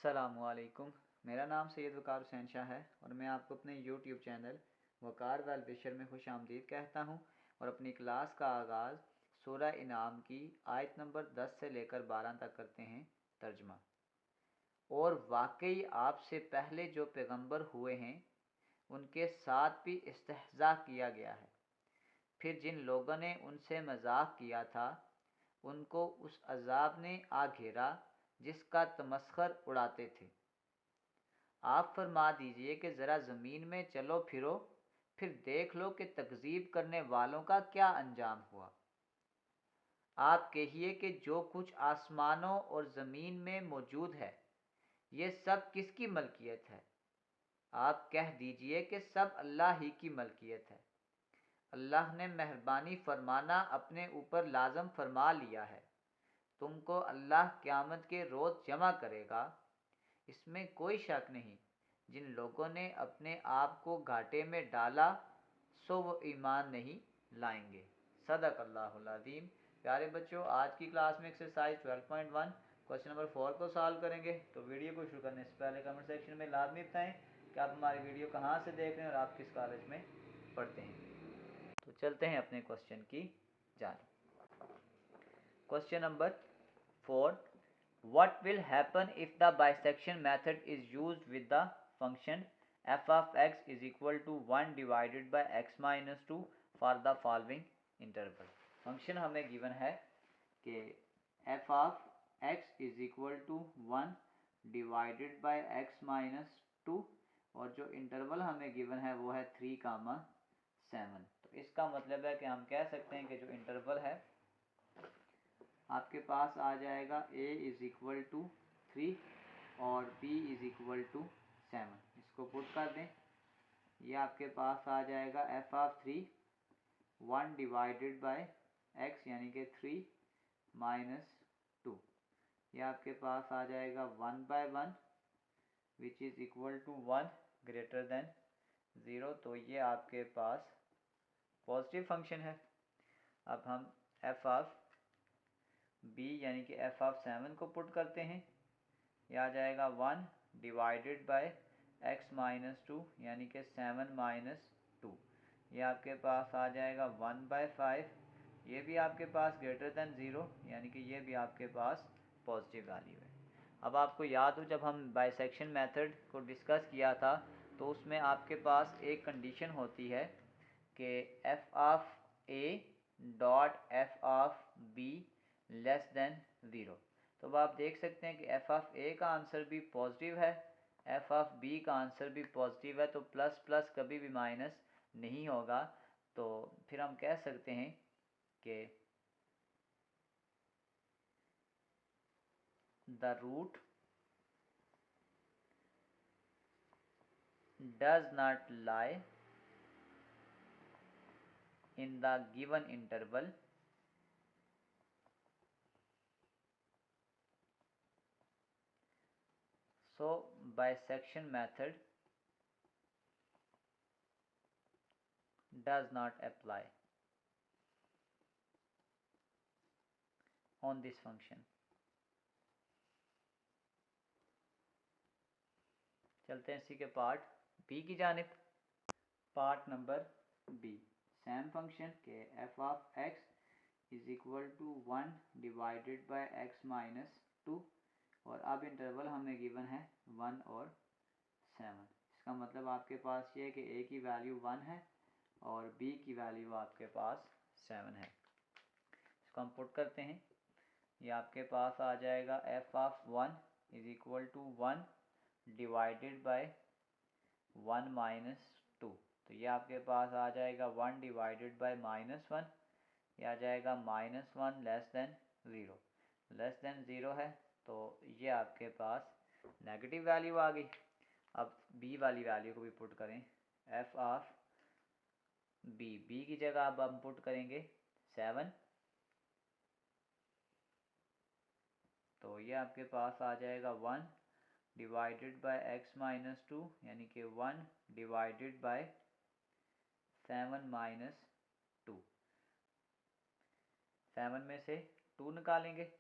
अस्सलामुअलैकुम। मेरा नाम सैयद वकार हुसैन शाह है और मैं आपको अपने यूट्यूब चैनल वकार वेल विशर में खुश आमदीद कहता हूँ और अपनी क्लास का आगाज़ सूरह इनाम की आयत नंबर 10 से लेकर 12 तक करते हैं तर्जमा। और वाकई आपसे पहले जो पैगंबर हुए हैं उनके साथ भी इस्तेहज़ा किया गया है। फिर जिन लोगों ने उनसे मजाक किया था उनको उस अजाब ने आ घेरा जिसका तमस्खर उड़ाते थे। आप फरमा दीजिए कि ज़रा ज़मीन में चलो फिरो, फिर देख लो कि तकज़ीब करने वालों का क्या अंजाम हुआ। आप कहिए कि जो कुछ आसमानों और ज़मीन में मौजूद है ये सब किसकी मलकियत है। आप कह दीजिए कि सब अल्लाह ही की मलकियत है। अल्लाह ने मेहरबानी फरमाना अपने ऊपर लाजम फरमा लिया है। तुमको अल्लाह क़यामत के रोज़ जमा करेगा, इसमें कोई शक नहीं। जिन लोगों ने अपने आप को घाटे में डाला सो वो ईमान नहीं लाएंगे। सदक़ल्लाहुल अज़ीम। प्यारे बच्चों, आज की क्लास में एक्सरसाइज 12.1 क्वेश्चन नंबर 4 को सॉल्व करेंगे। तो वीडियो को शुरू करने से पहले कमेंट सेक्शन में लाजमी बताएं कि आप हमारी वीडियो कहाँ से देख रहे हैं और आप किस कॉलेज में पढ़ते हैं। तो चलते हैं अपने क्वेश्चन की जानिब। Question number 4, what will happen if the bisection method is used with the function f of x is equal to 1 divided by x minus 2 for the following interval। Function हमें गिवन है कि f of x is equal to 1 divided by x minus 2 और जो interval हमें given है वो है 3,7। तो इसका मतलब है कि हम कह सकते हैं कि जो इंटरवल है आपके पास आ जाएगा a इज़ इक्वल टू 3 और b इज़ इक्वल टू 7। इसको पुट कर दें, ये आपके पास आ जाएगा f of 3 1 divided by x यानी कि 3 माइनस 2। ये आपके पास आ जाएगा 1 by 1 which is equal to 1 greater than 0। तो ये आपके पास पॉजिटिव फंक्शन है। अब हम f ऑफ b यानी कि f ऑफ 7 को पुट करते हैं, ये आ जाएगा 1 डिवाइडेड बाय x माइनस 2 यानी कि 7 माइनस 2। ये आपके पास आ जाएगा 1 बाय 5, ये भी आपके पास ग्रेटर देन 0 यानी कि ये भी आपके पास पॉजिटिव वैल्यू है। अब आपको याद हो जब हम बाइसेक्शन मेथड को डिस्कस किया था तो उसमें आपके पास एक कंडीशन होती है कि f of a dot f of b less than 0। तो अब आप देख सकते हैं कि f ऑफ a का आंसर भी पॉजिटिव है, f ऑफ b का आंसर भी पॉजिटिव है, तो प्लस प्लस कभी भी माइनस नहीं होगा। तो फिर हम कह सकते हैं कि the root does not lie in the given interval so bisection method does not apply on this function। चलते हैं इसी के पार्ट बी की जानिब। Part number B, same function के f of x is equal to 1 divided by x minus 2 और अब interval हमें गिवन है 1 और 7। इसका मतलब आपके पास ये है कि a की वैल्यू 1 है और b की वैल्यू आपके पास 7 है। इसको हम पुट करते हैं, ये आपके पास आ जाएगा f of 1 is equal to 1 divided by 1 minus 2। तो ये आपके पास आ जाएगा 1 डिवाइडेड बाय माइनस 1, ये आ जाएगा minus 1 less than 0। Less than 0 है तो ये आपके पास नेगेटिव वैल्यू आ गई। अब b वाली वैल्यू को भी पुट करें, f ऑफ b की जगह अब हम पुट करेंगे 7, तो ये आपके पास आ जाएगा 1 डिवाइडेड बाय x माइनस 2 यानी कि 1 डिवाइडेड बाय 7 माइनस 2। 7 में से 2 निकालेंगे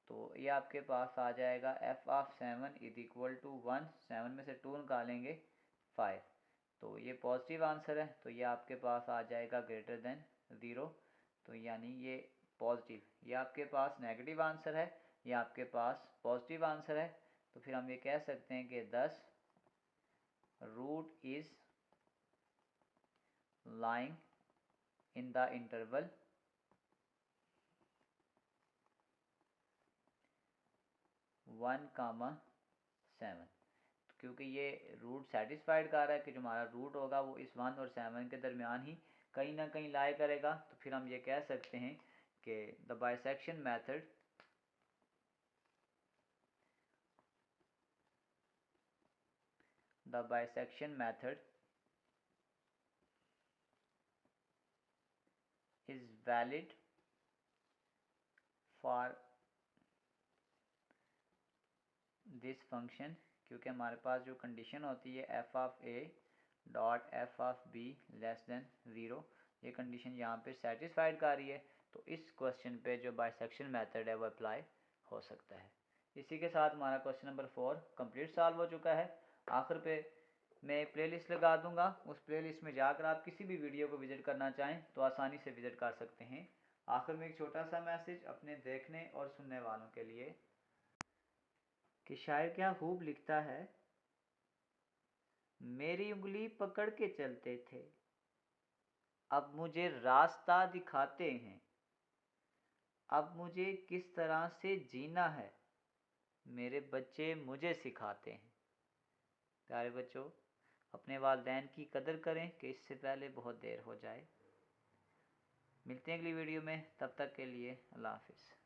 तो ये आपके पास आ जाएगा f of 7 is equal to 1, 7 में से 2 निकालेंगे 5, तो ये पॉजिटिव आंसर है, तो ये आपके पास आ जाएगा ग्रेटर देन 0, तो यानी ये पॉजिटिव। ये आपके पास नेगेटिव आंसर है, ये आपके पास पॉजिटिव आंसर है, तो फिर हम ये कह सकते हैं कि 10 root is lying in the interval 1, 7, क्योंकि ये रूट सेटिस्फाइड कर रहा है कि जो हमारा रूट होगा वो इस 1 और 7 के दरमियान ही कहीं ना कहीं लाई करेगा, तो फिर हम ये कह सकते हैं कि the bisection method is valid for this function, क्योंकि हमारे पास जो कंडीशन होती है F of A dot F of be less than 0, ये कंडीशन यहाँ पे सेटिस्फाइड कर रही है, तो इस क्वेश्चन पे जो बाइसेक्शन मेथड है वो अप्लाई हो सकता है। इसी के साथ हमारा क्वेश्चन नंबर 4 कंप्लीट सॉल्व हो चुका है। आखिर पे मैं प्लेलिस्ट लगा दूंगा, उस प्लेलिस्ट में जाकर आप किसी भी वीडियो को विजिट करना चाहें तो आसानी से विजिट कर सकते हैं। आखिर में एक छोटा सा मैसेज अपने देखने और सुनने वालों के लिए कि शायर क्या खूब लिखता है, मेरी उंगली पकड़ के चलते थे, अब मुझे रास्ता दिखाते हैं, अब मुझे किस तरह से जीना है, मेरे बच्चे मुझे सिखाते हैं। प्यारे बच्चों, अपने वालिदैन की कदर करें कि इससे पहले बहुत देर हो जाए। मिलते हैं अगली वीडियो में, तब तक के लिए अल्लाह हाफिज़।